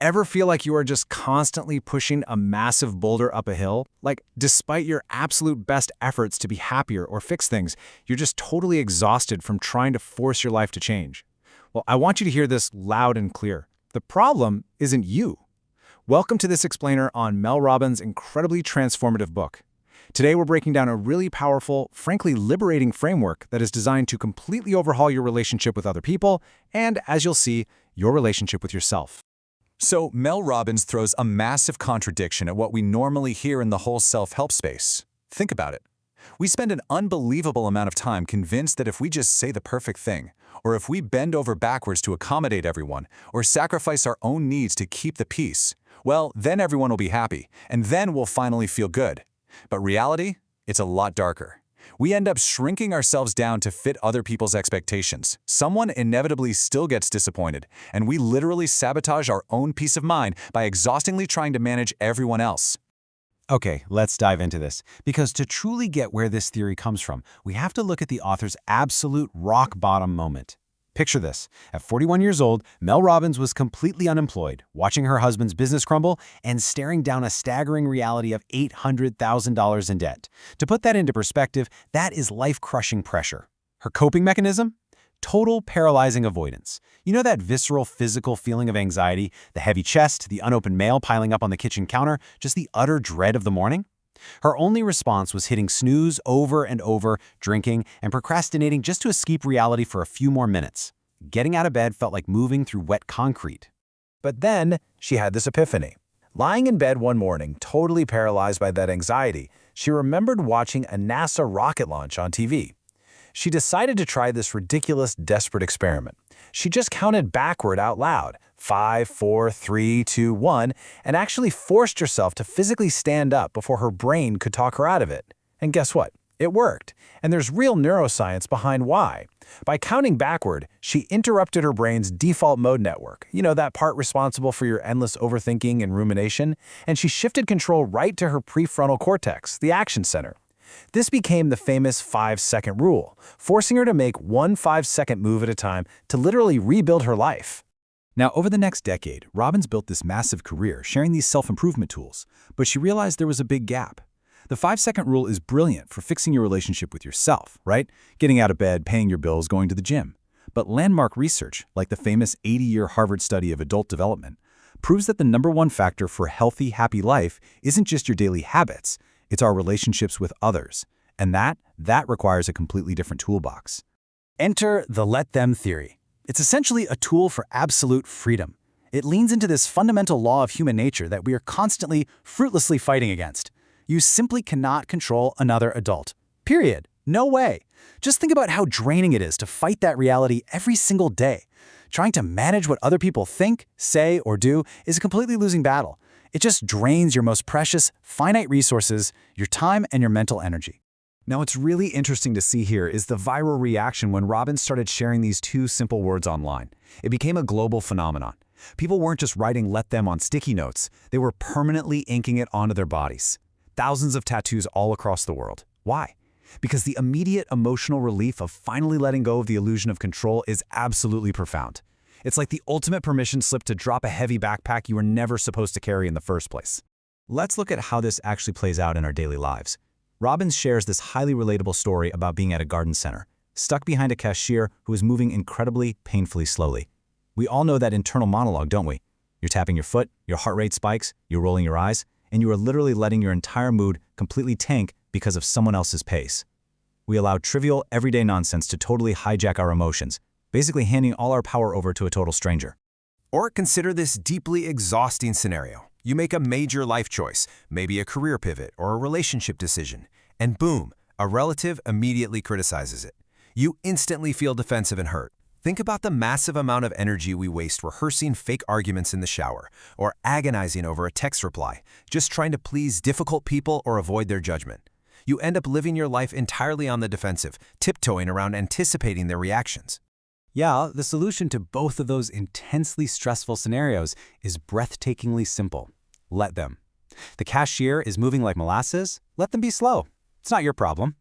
Ever feel like you are just constantly pushing a massive boulder up a hill? Like, despite your absolute best efforts to be happier or fix things, you're just totally exhausted from trying to force your life to change. Well, I want you to hear this loud and clear. The problem isn't you. Welcome to this explainer on Mel Robbins' incredibly transformative book. Today we're breaking down a really powerful, frankly liberating framework that is designed to completely overhaul your relationship with other people and, as you'll see, your relationship with yourself. So Mel Robbins throws a massive contradiction at what we normally hear in the whole self-help space. Think about it. We spend an unbelievable amount of time convinced that if we just say the perfect thing, or if we bend over backwards to accommodate everyone, or sacrifice our own needs to keep the peace, well, then everyone will be happy, and then we'll finally feel good. But reality? It's a lot darker. We end up shrinking ourselves down to fit other people's expectations. Someone inevitably still gets disappointed, and we literally sabotage our own peace of mind by exhaustingly trying to manage everyone else. Okay, let's dive into this, because to truly get where this theory comes from, we have to look at the author's absolute rock-bottom moment. Picture this. At 41 years old, Mel Robbins was completely unemployed, watching her husband's business crumble and staring down a staggering reality of $800,000 in debt. To put that into perspective, that is life-crushing pressure. Her coping mechanism? Total paralyzing avoidance. You know that visceral physical feeling of anxiety, the heavy chest, the unopened mail piling up on the kitchen counter, just the utter dread of the morning? Her only response was hitting snooze over and over, drinking, and procrastinating just to escape reality for a few more minutes. Getting out of bed felt like moving through wet concrete. But then she had this epiphany. Lying in bed one morning, totally paralyzed by that anxiety, she remembered watching a NASA rocket launch on TV. She decided to try this ridiculous, desperate experiment. She just counted backward out loud, 5, 4, 3, 2, 1, and actually forced herself to physically stand up before her brain could talk her out of it. And guess what? It worked. And there's real neuroscience behind why. By counting backward, she interrupted her brain's default mode network, that part responsible for your endless overthinking and rumination, and she shifted control right to her prefrontal cortex, the action center. This became the famous 5-second rule, forcing her to make one 5-second move at a time to literally rebuild her life. Now, over the next decade, Robbins built this massive career sharing these self-improvement tools, but she realized there was a big gap. The 5-second rule is brilliant for fixing your relationship with yourself, right? Getting out of bed, paying your bills, going to the gym. But landmark research, like the famous 80-year Harvard study of adult development, proves that the #1 factor for a healthy, happy life isn't just your daily habits, it's our relationships with others. And that requires a completely different toolbox. Enter the let them theory. It's essentially a tool for absolute freedom. It leans into this fundamental law of human nature that we are constantly, fruitlessly fighting against. You simply cannot control another adult. Period. No way. Just think about how draining it is to fight that reality every single day. Trying to manage what other people think, say, or do is a completely losing battle. It just drains your most precious, finite resources, your time and your mental energy. Now, what's really interesting to see here is the viral reaction when Robbins started sharing these 2 simple words online. It became a global phenomenon. People weren't just writing "let them" on sticky notes, they were permanently inking it onto their bodies. Thousands of tattoos all across the world. Why? Because the immediate emotional relief of finally letting go of the illusion of control is absolutely profound. It's like the ultimate permission slip to drop a heavy backpack you were never supposed to carry in the first place. Let's look at how this actually plays out in our daily lives. Robbins shares this highly relatable story about being at a garden center, stuck behind a cashier who is moving incredibly, painfully slowly. We all know that internal monologue, don't we? You're tapping your foot, your heart rate spikes, you're rolling your eyes, and you are literally letting your entire mood completely tank because of someone else's pace. We allow trivial, everyday nonsense to totally hijack our emotions, basically handing all our power over to a total stranger. Or consider this deeply exhausting scenario. You make a major life choice, maybe a career pivot or a relationship decision, and boom, a relative immediately criticizes it. You instantly feel defensive and hurt. Think about the massive amount of energy we waste rehearsing fake arguments in the shower or agonizing over a text reply, just trying to please difficult people or avoid their judgment. You end up living your life entirely on the defensive, tiptoeing around anticipating their reactions. Yeah, the solution to both of those intensely stressful scenarios is breathtakingly simple. Let them. The cashier is moving like molasses. Let them be slow. It's not your problem.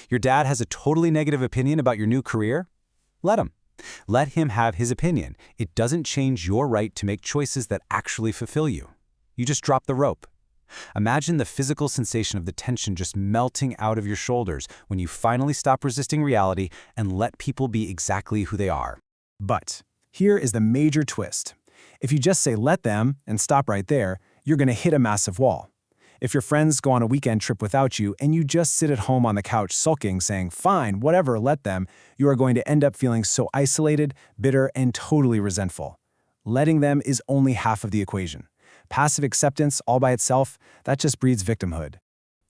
Your dad has a totally negative opinion about your new career. Let him. Let him have his opinion. It doesn't change your right to make choices that actually fulfill you. You just drop the rope. Imagine the physical sensation of the tension just melting out of your shoulders when you finally stop resisting reality and let people be exactly who they are. But here is the major twist. If you just say let them and stop right there, you're going to hit a massive wall. If your friends go on a weekend trip without you and you just sit at home on the couch sulking, saying, fine, whatever, let them, you are going to end up feeling so isolated, bitter, and totally resentful. Letting them is only half of the equation. Passive acceptance all by itself, that just breeds victimhood.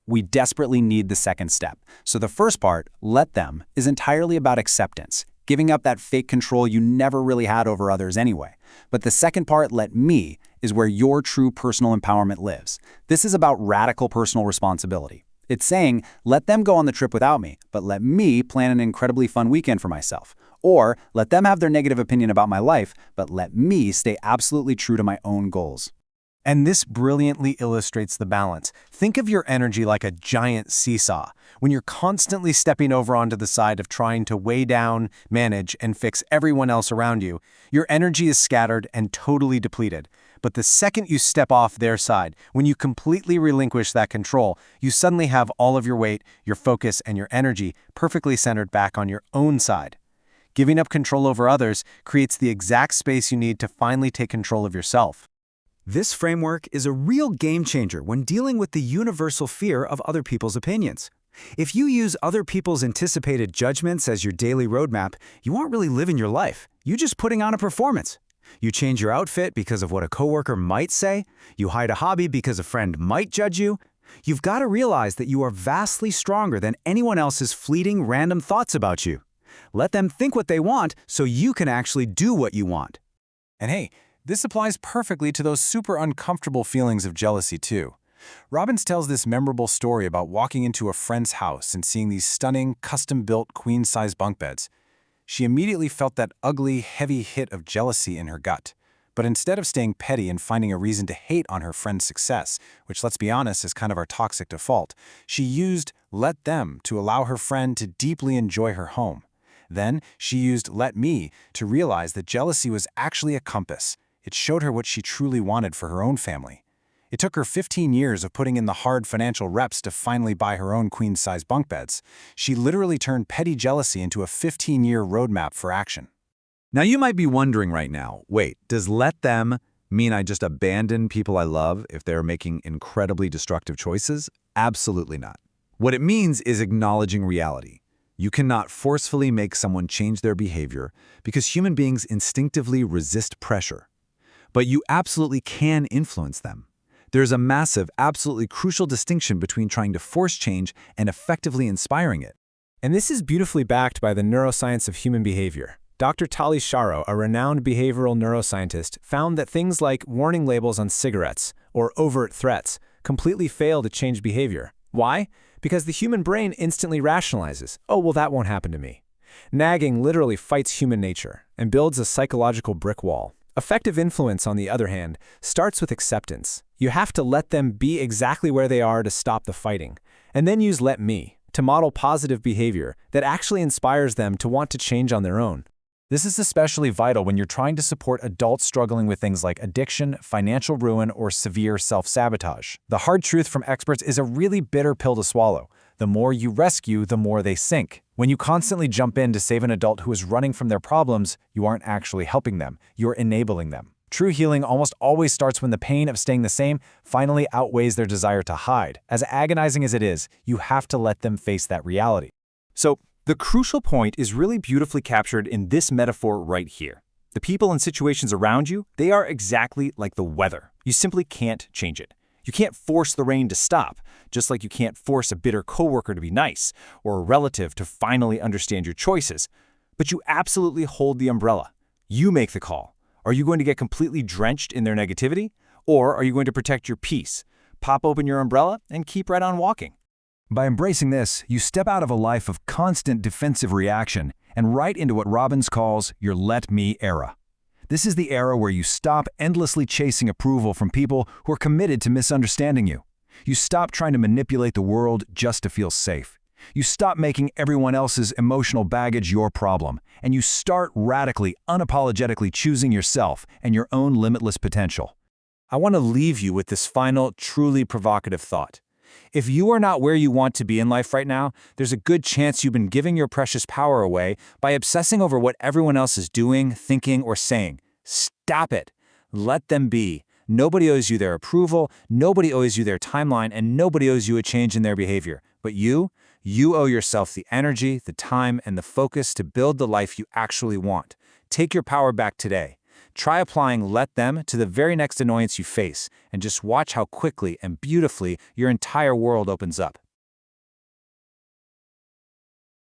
We desperately need the second step. So the first part, let them, is entirely about acceptance, giving up that fake control you never really had over others anyway. But the second part, let me, is where your true personal empowerment lives. This is about radical personal responsibility. It's saying, let them go on the trip without me, but let me plan an incredibly fun weekend for myself. Or let them have their negative opinion about my life, but let me stay absolutely true to my own goals. And this brilliantly illustrates the balance. Think of your energy like a giant seesaw. When you're constantly stepping over onto the side of trying to weigh down, manage, and fix everyone else around you, your energy is scattered and totally depleted. But the second you step off their side, when you completely relinquish that control, you suddenly have all of your weight, your focus, and your energy perfectly centered back on your own side. Giving up control over others creates the exact space you need to finally take control of yourself. This framework is a real game changer when dealing with the universal fear of other people's opinions. If you use other people's anticipated judgments as your daily roadmap, you aren't really living your life. You're just putting on a performance. You change your outfit because of what a coworker might say. You hide a hobby because a friend might judge you. You've got to realize that you are vastly stronger than anyone else's fleeting random thoughts about you. Let them think what they want so you can actually do what you want. And hey, this applies perfectly to those super uncomfortable feelings of jealousy too. Robbins tells this memorable story about walking into a friend's house and seeing these stunning, custom-built queen-size bunk beds. She immediately felt that ugly, heavy hit of jealousy in her gut. But instead of staying petty and finding a reason to hate on her friend's success, which, let's be honest, is kind of our toxic default, she used let them to allow her friend to deeply enjoy her home. Then she used let me to realize that jealousy was actually a compass. It showed her what she truly wanted for her own family. It took her 15 years of putting in the hard financial reps to finally buy her own queen-size bunk beds. She literally turned petty jealousy into a 15-year roadmap for action. Now you might be wondering right now, wait, does let them mean I just abandon people I love if they're making incredibly destructive choices? Absolutely not. What it means is acknowledging reality. You cannot forcefully make someone change their behavior because human beings instinctively resist pressure. But you absolutely can influence them. There's a massive, absolutely crucial distinction between trying to force change and effectively inspiring it. And this is beautifully backed by the neuroscience of human behavior. Dr. Tali Sharo, a renowned behavioral neuroscientist, found that things like warning labels on cigarettes or overt threats completely fail to change behavior. Why? Because the human brain instantly rationalizes, oh, well, that won't happen to me. Nagging literally fights human nature and builds a psychological brick wall. Effective influence, on the other hand, starts with acceptance. You have to let them be exactly where they are to stop the fighting, and then use let me to model positive behavior that actually inspires them to want to change on their own. This is especially vital when you're trying to support adults struggling with things like addiction, financial ruin, or severe self-sabotage. The hard truth from experts is a really bitter pill to swallow. The more you rescue, the more they sink. When you constantly jump in to save an adult who is running from their problems, you aren't actually helping them, you're enabling them. True healing almost always starts when the pain of staying the same finally outweighs their desire to hide. As agonizing as it is, you have to let them face that reality. So, the crucial point is really beautifully captured in this metaphor right here. The people and situations around you, they are exactly like the weather. You simply can't change it. You can't force the rain to stop, just like you can't force a bitter coworker to be nice or a relative to finally understand your choices. But you absolutely hold the umbrella. You make the call. Are you going to get completely drenched in their negativity? Or are you going to protect your peace? Pop open your umbrella and keep right on walking. By embracing this, you step out of a life of constant defensive reaction and right into what Robbins calls your let me era. This is the era where you stop endlessly chasing approval from people who are committed to misunderstanding you. You stop trying to manipulate the world just to feel safe. You stop making everyone else's emotional baggage your problem, and you start radically, unapologetically choosing yourself and your own limitless potential. I want to leave you with this final, truly provocative thought. If you are not where you want to be in life right now, there's a good chance you've been giving your precious power away by obsessing over what everyone else is doing, thinking, or saying. Stop it. Let them be. Nobody owes you their approval, nobody owes you their timeline, and nobody owes you a change in their behavior. But you owe yourself the energy, the time, and the focus to build the life you actually want. Take your power back today. Try applying "let them" to the very next annoyance you face, and just watch how quickly and beautifully your entire world opens up.